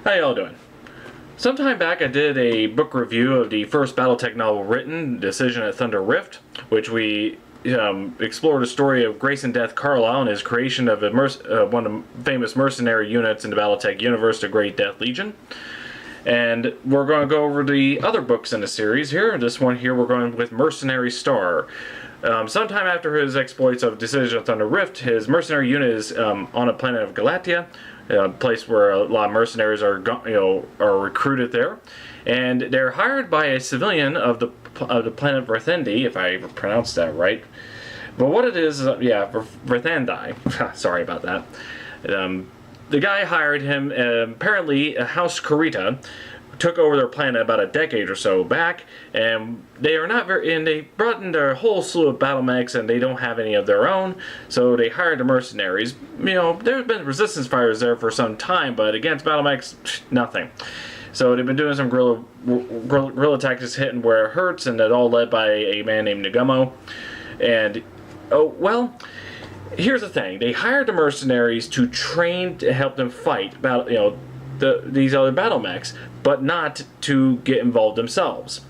How y'all doing? Sometime back I did a book review of the first Battletech novel written, Decision at Thunder Rift, which we explored a story of Grayson Death Carlyle and his creation of one of the famous mercenary units in the Battletech universe, the Grey Death Legion. And we're going to go over the other books in the series here. This one here we're going with Mercenary Star. Sometime after his exploits of Decision at Thunder Rift, his mercenary unit is on a planet of Galatia, a place where a lot of mercenaries are recruited there, and they're hired by a civilian of the planet Verthandi, if I ever pronounced that right. But what it is, Verthandi. Sorry about that. The guy hired him. Apparently, House Kurita took over their planet about a decade or so back, and they are not very. And they brought in their whole slew of battle mechs, and they don't have any of their own. So they hired the mercenaries. There's been resistance fighters there for some time, but against battle mechs, nothing. So they've been doing some guerrilla tactics, hitting where it hurts, and that all led by a man named Nagumo. And here's the thing: they hired the mercenaries to train to help them fight these other battle mechs, but not to get involved themselves.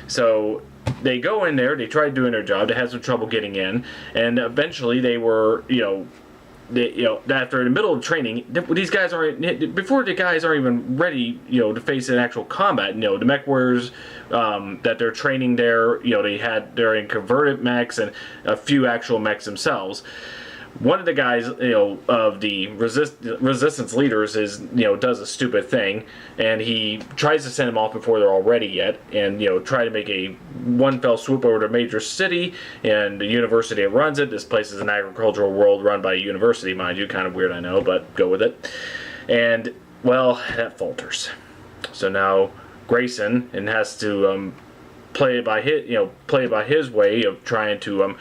So they go in there, they try doing their job, they had some trouble getting in, and eventually they were, after the middle of training, these guys before the guys aren't even ready, to face an actual combat. The mech warriors that they're training there, they're in converted mechs and a few actual mechs themselves. One of the guys, of the resistance leaders does a stupid thing, and he tries to send them off before they're all ready yet, and try to make a one fell swoop over to a major city and the university that runs it. This place is an agricultural world run by a university, mind you, kind of weird, I know, but go with it. And that falters. So now Grayson has to play it by his way of trying to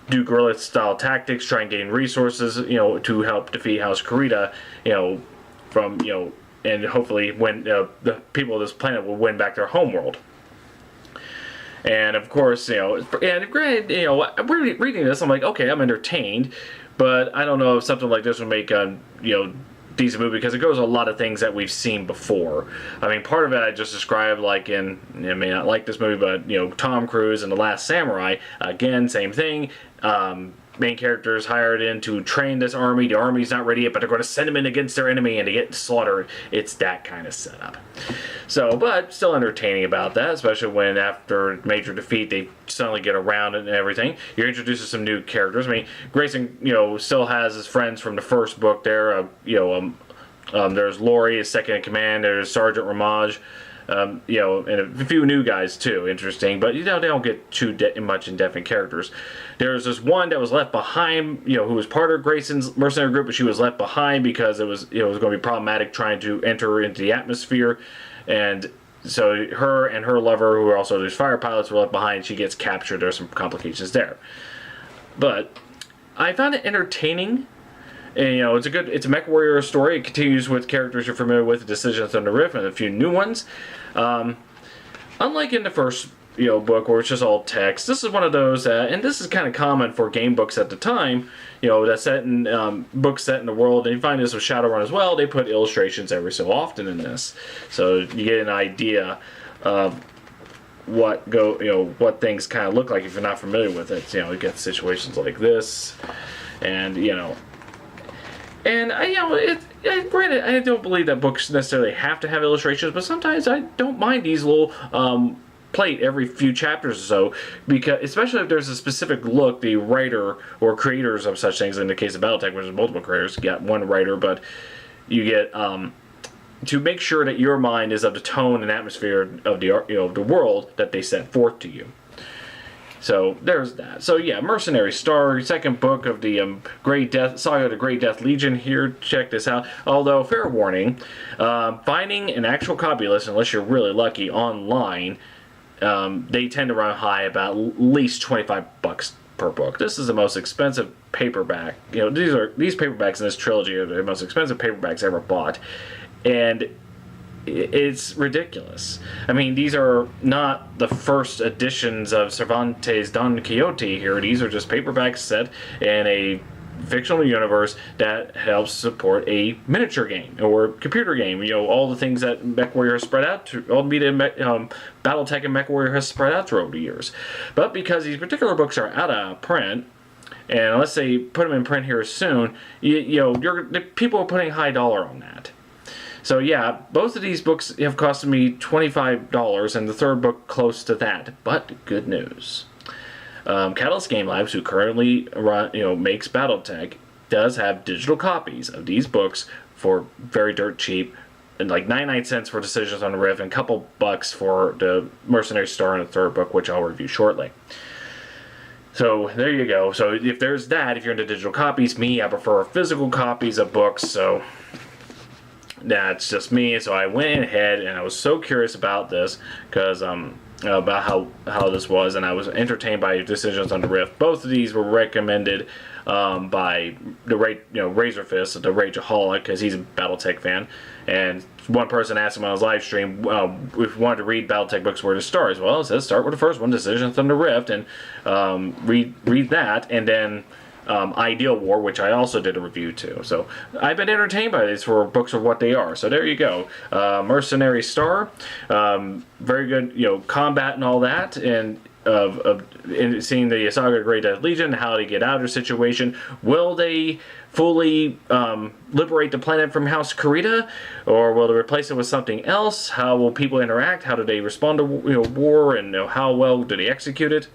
do guerrilla style tactics, try and gain resources, to help defeat House Kurita, and hopefully when the people of this planet will win back their homeworld. And of course, and granted, we're reading this, I'm like, okay, I'm entertained, but I don't know if something like this would make decent movie, because it goes a lot of things that we've seen before. I mean, part of it I just described, like I may not like this movie, but Tom Cruise and The Last Samurai, again, same thing. Main characters hired in to train this army. The army's not ready yet, but they're going to send them in against their enemy and to get slaughtered. It's that kind of setup. So, but still entertaining about that, especially when after major defeat they suddenly get around it and everything. You're introduced to some new characters. I mean, Grayson, still has his friends from the first book there. There's Lori, his second in command. There's Sergeant Ramage. And a few new guys too, interesting, but they don't get too much in depth in characters. There's this one that was left behind, who was part of Grayson's mercenary group, but she was left behind because it was going to be problematic trying to enter into the atmosphere, and so her and her lover, who are also these fire pilots, were left behind. She gets captured. There's some complications there, but I found it entertaining. And it's a mech warrior story. It continues with characters you're familiar with, Decision at Thunder Rift, and a few new ones. Unlike in the first book where it's just all text, this is one of those, and this is kind of common for game books at the time, that's set in books set in the world. And you find this with Shadowrun as well. They put illustrations every so often in this, so you get an idea of what things kind of look like if you're not familiar with it. You get situations like this, and And granted, I don't believe that books necessarily have to have illustrations, but sometimes I don't mind these little plate every few chapters or so, because especially if there's a specific look the writer or creators of such things. In the case of Battletech, which is multiple creators, you got one writer, but you get to make sure that your mind is of the tone and atmosphere of the world that they set forth to you. So there's that. So yeah, Mercenary Star, second book of the Grey Death Saga, the Grey Death Legion. Here, check this out. Although, fair warning, finding an actual copy list, unless you're really lucky, online, they tend to run high, about at least $25 per book. This is the most expensive paperback. These paperbacks in this trilogy are the most expensive paperbacks ever bought, and it's ridiculous. I mean, these are not the first editions of Cervantes' Don Quixote here. These are just paperbacks set in a fictional universe that helps support a miniature game or computer game. All the things that MechWarrior has spread out to, all the media Battletech and MechWarrior has spread out through the years. But because these particular books are out of print, and unless they put them in print here soon, people are putting high dollar on that. So yeah, both of these books have costed me $25, and the third book close to that. But good news. Catalyst Game Labs, who currently makes Battletech, does have digital copies of these books for very dirt cheap, and like 99 cents for Decisions on the Rift, and a couple bucks for the Mercenary Star and the third book, which I'll review shortly. So there you go. So if there's that, if you're into digital copies, I prefer physical copies of books. So that's just me. So I went ahead and I was so curious about this because about how this was, and I was entertained by Decisions on the Rift. Both of these were recommended by the Razorfist, the Rageaholic, because he's a Battletech fan. And one person asked him on his live stream if he wanted to read Battletech books, where to start. Well, it says start with the first one, Decisions on the Rift, and read that, and then Ideal War, which I also did a review to. So I've been entertained by these for books of what they are. So there you go. Mercenary Star, very good, combat and all that, and seeing the Saga of Grey Death Legion, how they get out of their situation. Will they fully liberate the planet from House Kurita, or will they replace it with something else? How will people interact? How do they respond to war, and how well do they execute it?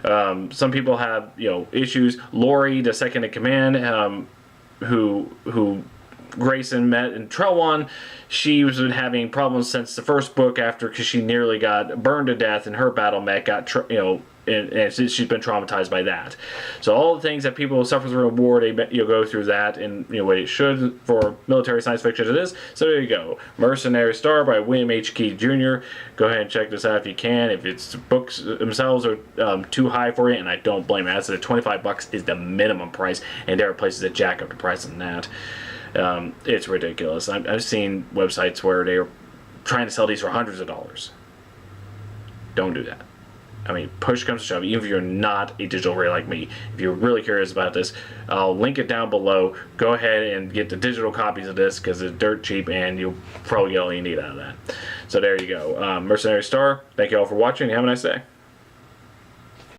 Some people have issues. Lori, the second in command, who Grayson met in Trelwan, she was been having problems since the first book, because she nearly got burned to death, and her battle mech got and she's been traumatized by that. So all the things that people suffer through a war, they go through that, and what it should for military science fiction it is. So there you go. Mercenary Star by William H. Key Jr. Go ahead and check this out if you can. If it's books themselves are too high for you, and I don't blame it. I said $25 is the minimum price, and there are places that jack up the price on that. It's ridiculous. I've seen websites where they're trying to sell these for hundreds of dollars. Don't do that. I mean, push comes to shove, even if you're not a digital reader like me. If you're really curious about this, I'll link it down below. Go ahead and get the digital copies of this, because it's dirt cheap, and you'll probably get all you need out of that. So there you go. Mercenary Star, thank you all for watching. Have a nice day.